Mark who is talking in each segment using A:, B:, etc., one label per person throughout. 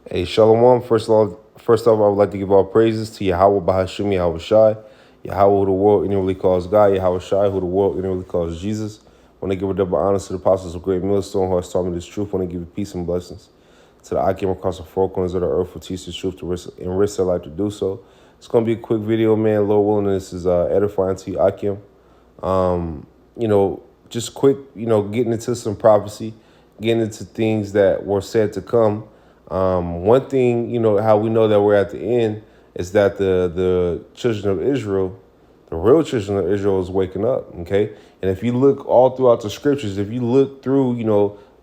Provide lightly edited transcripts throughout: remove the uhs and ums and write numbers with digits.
A: Hey, Shalom. First off, I would like to give all praises to Yahweh Bahashim Yahweh Shai, Yahweh who the world inwardly calls God, Yahweh Shai who the world inwardly calls Jesus. When they give a double honor to the apostles of great millstone who has taught me this truth, when they give you peace and blessings to the I came across the four corners of the earth who teach the truth to risk their life to do so. It's gonna be a quick video, man. Lord willing, this is edifying to you, Akim. Just quick, getting into some prophecy, getting into things that were said to come. One thing, how we know that we're at the end is that the children of Israel, the real children of Israel, is waking up. Okay, and if you look all throughout the scriptures, if you look through,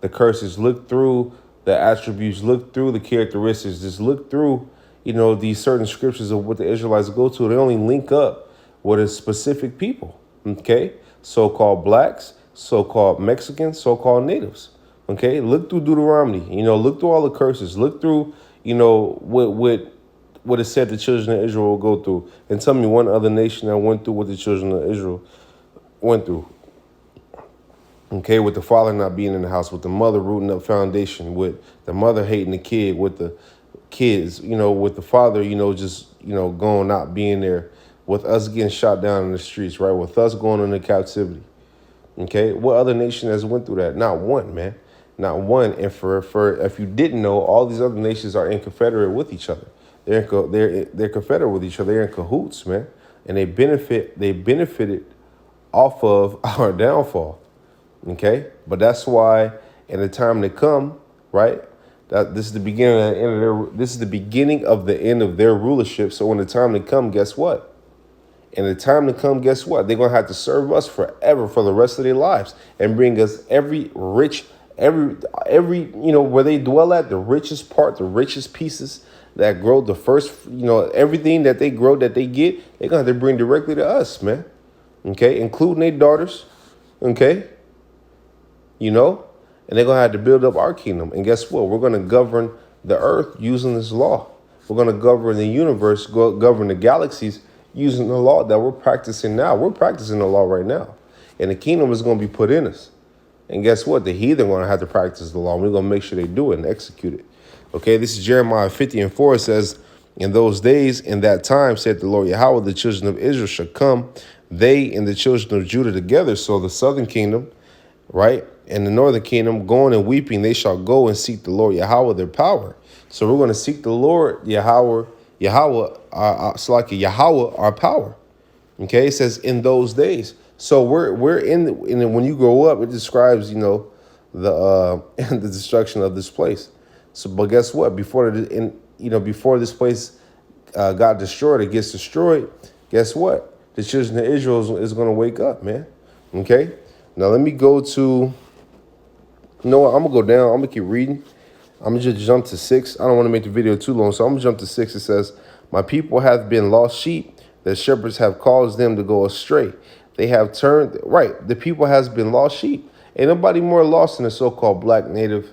A: the curses, look through the attributes, look through the characteristics, just look through, these certain scriptures of what the Israelites go to, they only link up with a specific people. Okay, so-called blacks, so-called Mexicans, so-called natives. Okay, look through Deuteronomy. Look through all the curses. Look through, what it said the children of Israel will go through, and tell me one other nation that went through what the children of Israel went through. Okay, with the father not being in the house, with the mother rooting up foundation, with the mother hating the kid, with the kids, with the father, going not being there, with us getting shot down in the streets, right? With us going into captivity. Okay, what other nation has went through that? Not one, man. Not one. And for if you didn't know, all these other nations are in confederate with each other. They're confederate with each other. They're in cahoots, man. And they benefited off of our downfall. Okay, but that's why in the time to come, right? That this is the beginning of the end of this is the beginning of the end of their rulership. So when the time to come, guess what? And the time to come, guess what? They're gonna have to serve us forever for the rest of their lives and bring us every where they dwell at, the richest part, the richest pieces that grow, the first, everything that they grow that they get, they're gonna have to bring directly to us, man. Okay, including their daughters. Okay, and they're gonna have to build up our kingdom. And guess what? We're gonna govern the earth using this law. We're gonna govern the universe, govern the galaxies using the law that we're practicing now. We're practicing the law right now. And the kingdom is going to be put in us. And guess what? The heathen are going to have to practice the law. And we're going to make sure they do it and execute it. Okay, this is Jeremiah 50:4. It says, in those days, in that time, said the Lord Yahweh, the children of Israel shall come, they and the children of Judah together. So the southern kingdom, right, and the northern kingdom, going and weeping, they shall go and seek the Lord Yahweh, their power. So we're going to seek the Lord Yahweh, Yahweh, our power. Okay, it says in those days. So we're in when you grow up, it describes the the destruction of this place. So, but guess what? Before this place got destroyed, it gets destroyed. Guess what? The children of Israel is going to wake up, man. Okay. Now let me go to. I'm gonna go down. I'm gonna keep reading. I'm going to just jump to 6. I don't want to make the video too long, so I'm going to jump to 6. It says, my people have been lost sheep. The shepherds have caused them to go astray. They have turned, right, the people has been lost sheep. Ain't nobody more lost than a so-called black, native,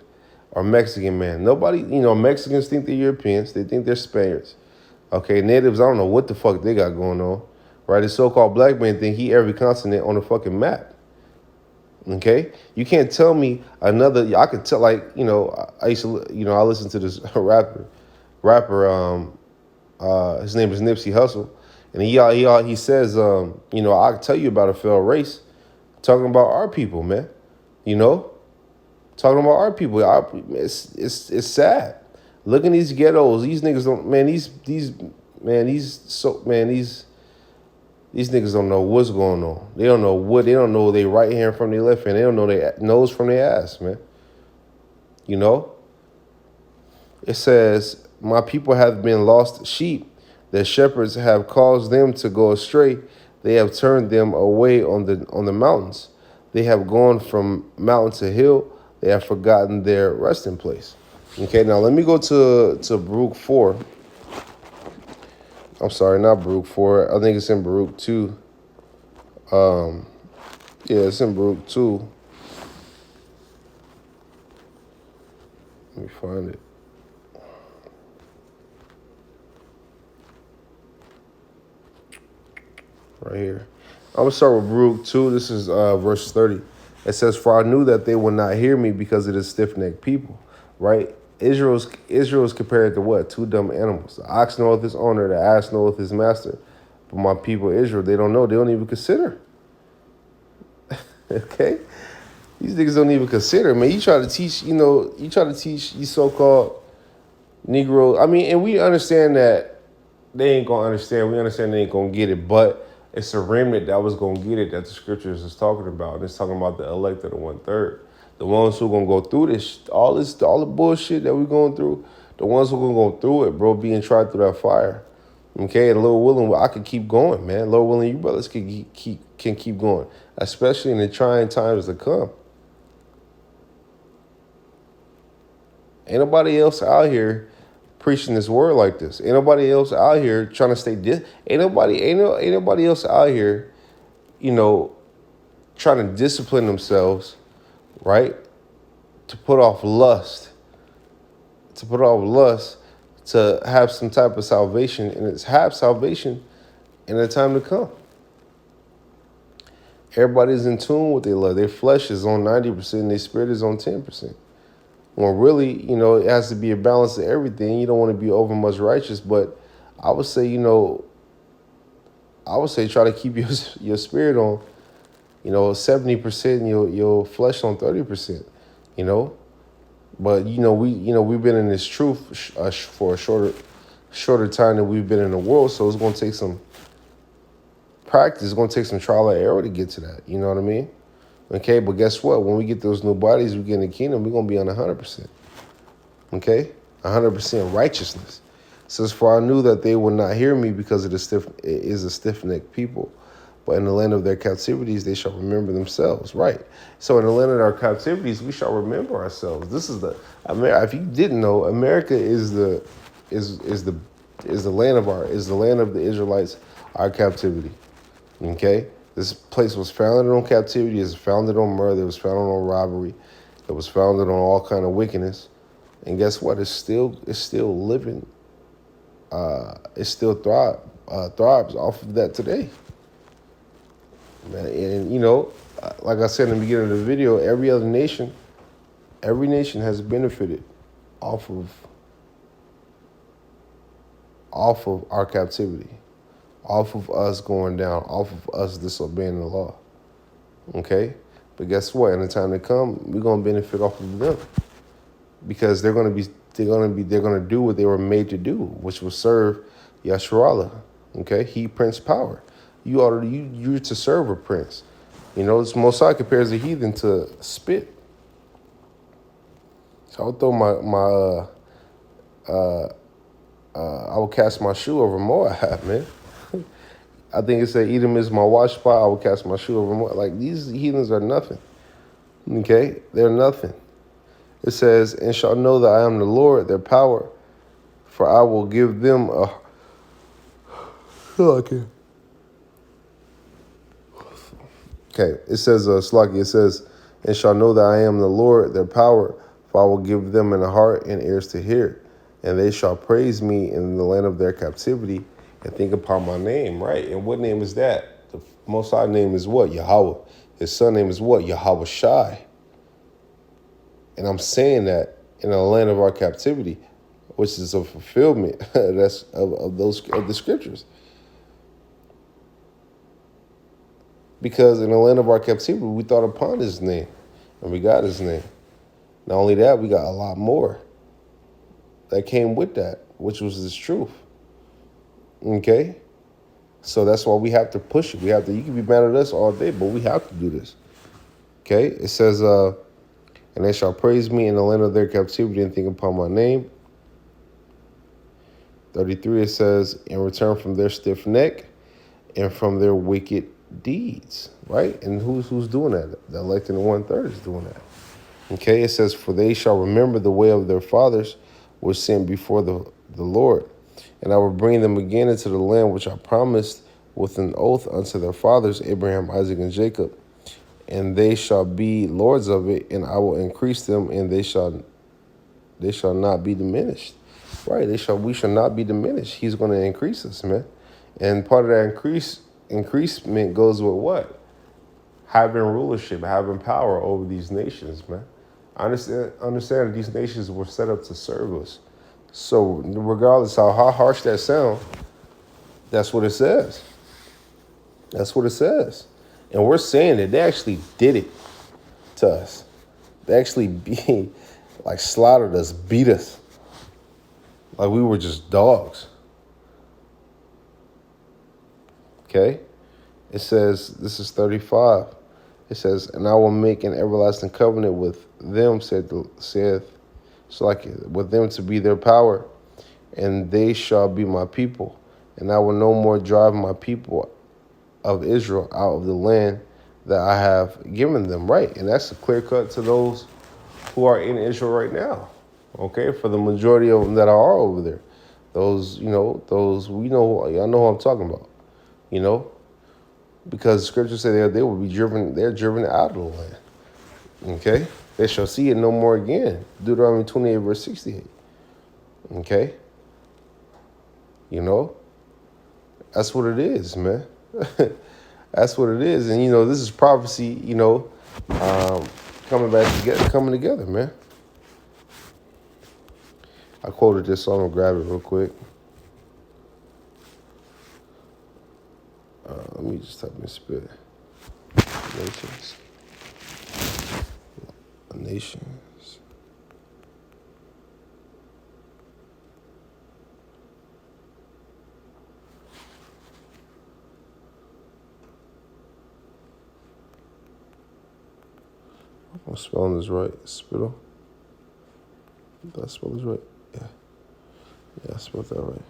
A: or Mexican man. Nobody, Mexicans think they're Europeans. They think they're Spaniards. Okay, natives, I don't know what the fuck they got going on. Right, the so-called black man think he every continent on the fucking map. Okay, you can't tell me another. I could tell, I used to, I listened to this rapper. His name is Nipsey Hussle, and he says, I can tell you about a failed race, talking about our people, man. Talking about our people. It's sad. Look at these ghettos. These niggas don't, man. These niggas don't know what's going on. They don't know their right hand from their left hand. They don't know their nose from their ass, man. It says, my people have been lost sheep. The shepherds have caused them to go astray. They have turned them away on the mountains. They have gone from mountain to hill. They have forgotten their resting place. Okay, now let me go to Baruch 4. I'm sorry, not Baruch 4. I think it's in Baruch 2. Yeah, it's in Baruch 2. Let me find it. Right here. I'm going to start with Baruch 2. This is verse 30. It says, for I knew that they would not hear me because it is stiff-necked people, right? Israel is compared to what? Two dumb animals. The ox knoweth his owner, the ass knoweth his master. But my people Israel, they don't know. They don't even consider. Okay? These niggas don't even consider, man. You try to teach, you try to teach these so-called Negro. I mean, and we understand that they ain't gonna understand. We understand they ain't gonna get it, but it's a remnant that was gonna get it that the scriptures is talking about. And it's talking about the elect of the 1/3. The ones who gonna go through all the bullshit that we going through, the ones who gonna go through it, bro, being tried through that fire. Okay, and Lord willing, I could keep going, man. Lord willing, you brothers can keep going, especially in the trying times to come. Ain't nobody else out here preaching this word like this. Ain't nobody else out here trying to stay. Ain't nobody else out here, trying to discipline themselves, right? To put off lust, to have some type of salvation, and it's have salvation in the time to come. Everybody's in tune with their love. Their flesh is on 90%, their spirit is on 10%. Well, really, it has to be a balance of everything. You don't want to be over much righteous, but I would say, try to keep your spirit on, 70%, your flesh on 30%, But we've been in this truth for a shorter time than we've been in the world, so it's going to take some practice. It's going to take some trial and error to get to that. You know what I mean? Okay, but guess what? When we get those new bodies, we get in the kingdom, we're going to be on 100%. Okay? 100% righteousness. It says, for I knew that they would not hear me because it is a stiff-necked people. But in the land of their captivities, they shall remember themselves. Right. So in the land of our captivities, we shall remember ourselves. This is if you didn't know, America is the land of the Israelites, our captivity. Okay? This place was founded on captivity. It was founded on murder. It was founded on robbery. It was founded on all kind of wickedness. And guess what? It's still living. It still thrives off of that today. Man, and like I said in the beginning of the video, every nation has benefited off of our captivity, off of us going down, off of us disobeying the law. Okay? But guess what? In the time to come, we're gonna benefit off of them. Because they're gonna do what they were made to do, which was serve Yasharallah. Okay? He Prince Power. You're to serve a prince. This Mosai compares the heathen to spit. So I'll throw I will cast my shoe over Moab, man. I think it said Edom is my wash spot. I will cast my shoe over Moab. Like, these heathens are nothing. Okay? They're nothing. It says, and shall know that I am the Lord, their power, for I will give them a... Okay, it says, Slaki, it says, and shall know that I am the Lord, their power, for I will give them in a heart and ears to hear, and they shall praise me in the land of their captivity and think upon my name, right? And what name is that? The Most High name is what? Yahweh. His son name is what? Yahweh Shai. And I'm saying that in the land of our captivity, which is a fulfillment that's of the scriptures. Because in the land of our captivity, we thought upon his name, and we got his name. Not only that, we got a lot more that came with that, which was his truth. Okay? So that's why we have to push it. You can be mad at us all day, but we have to do this. Okay? It says, and they shall praise me in the land of their captivity and think upon my name. 33, it says, in return from their stiff neck and from their wicked deeds, right? And who's doing that? The elect in the 1/3 is doing that. Okay, it says, for they shall remember the way of their fathers, which sinned before the Lord. And I will bring them again into the land which I promised with an oath unto their fathers, Abraham, Isaac, and Jacob. And they shall be lords of it, and I will increase them, and they shall not be diminished. Right? We shall not be diminished. He's going to increase us, man. And part of that increasement goes with what? Having rulership, having power over these nations, man. I understand that these nations were set up to serve us. So regardless of how harsh that sound, that's what it says. That's what it says. And we're saying that they actually did it to us. They actually like slaughtered us, beat us. Like we were just dogs. Okay? It says, this is 35. It says, and I will make an everlasting covenant with them, saith, so like with them to be their power, and they shall be my people. And I will no more drive my people of Israel out of the land that I have given them. Right. And that's a clear cut to those who are in Israel right now. Okay. For the majority of them that are over there. Those, y'all know who I'm talking about, because scripture said they will be they're driven out of the land. Okay. They shall see it no more again. Deuteronomy 28, verse 68. Okay. That's what it is, man. That's what it is. And, this is prophecy, coming together, man. I quoted this, so I'm going to grab it real quick. Let me just type in spit. Nations. I'm spelling this right. Spittle. Did I spell this right? Yeah. Yeah, I spelled that right.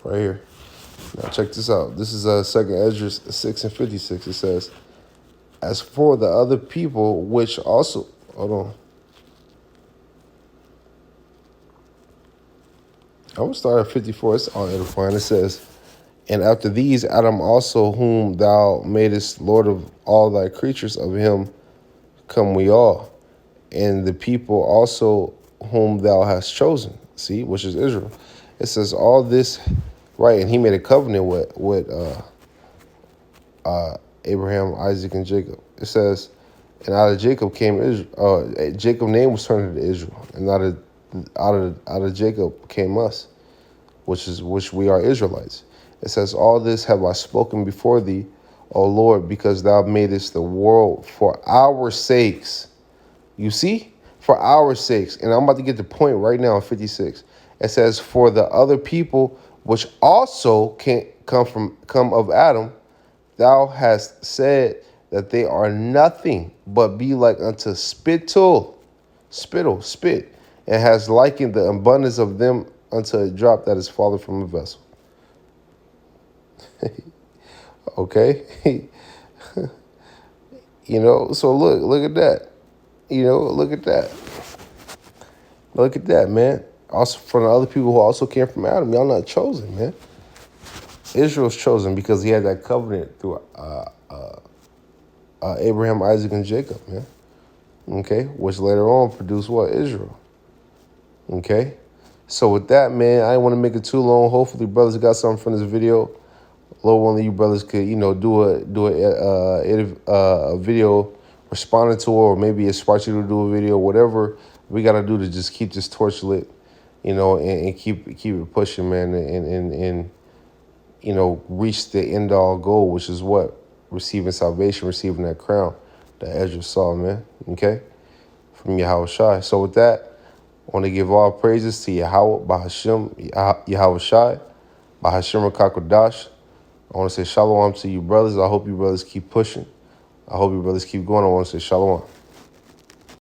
A: Right here. Now check this out. This is 2 Esdras 6 and 56. It says, as for the other people which also, hold on. I'm going to start at 54. It's all edifying. It says, and after these, Adam also, whom thou madest Lord of all thy creatures, of him come we all. And the people also whom thou hast chosen, see, which is Israel. It says all this, right, and he made a covenant with Abraham, Isaac, and Jacob. It says, and out of Jacob came Israel. Jacob's name was turned into Israel, and out of Jacob came us, which we are Israelites. It says, all this have I spoken before thee, O Lord, because thou madest the world for our sakes. You see? For our sakes. And I'm about to get the point right now in 56. It says, for the other people which also can come of Adam, thou hast said that they are nothing but be like unto spit, and has likened the abundance of them unto a drop that is fallen from a vessel. Okay? So look at that. Look at that. Look at that, man. Also, from the other people who also came from Adam, y'all not chosen, man. Israel's chosen because he had that covenant through Abraham, Isaac, and Jacob, man. Okay? Which later on produced what? Israel. Okay? So with that, man, I didn't want to make it too long. Hopefully, brothers got something from this video. Lord, one of you brothers could, do a video responding to it, or maybe inspire you to do a video, whatever we got to do to just keep this torch lit, and keep it pushing, man, and reach the end all goal, which is what? Receiving salvation, receiving that crown that Ezra saw, man, okay, from Yahweh Shai. So with that, I want to give all praises to Yahweh, Bahashem, Yahweh Shai, Bahashem Rakakodash. I want to say shalom to you brothers. I hope you brothers keep pushing. I hope you brothers keep going. I want to say shalom.